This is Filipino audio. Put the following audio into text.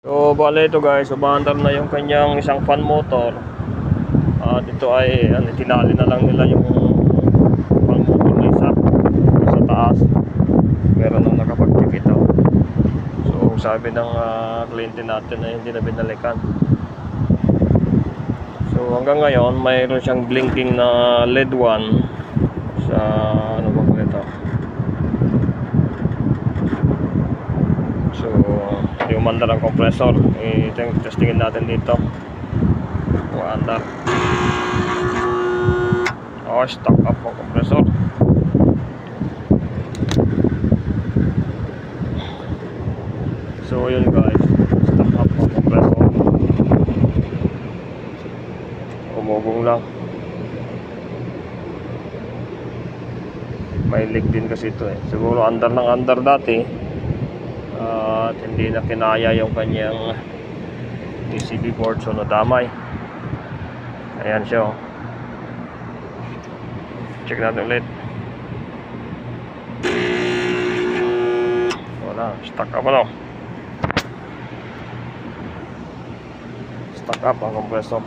So bale ito guys, umaandar na yung kanyang isang fan motor. At ito ay tinali na lang nila yung fan motor na isa sa taas. Meron nang nakapag-check ito. So sabi ng kliyente natin ay hindi na binalikan. So hanggang ngayon mayroon siyang blinking na LED 1 sa ano ba ito. So yung umandar ang compressor, testingin natin dito. Umandar. Oh, stock up ang compressor. So yun guys, stock up ang compressor. Umugong lang. May leak din kasi ito eh. Siguro andar ng andar dati. At hindi na kinaya yung kanyang PCB board, so nadamay. Ayan siya oh. Check natin ulit. Wala, stuck up stuck up ang compressor.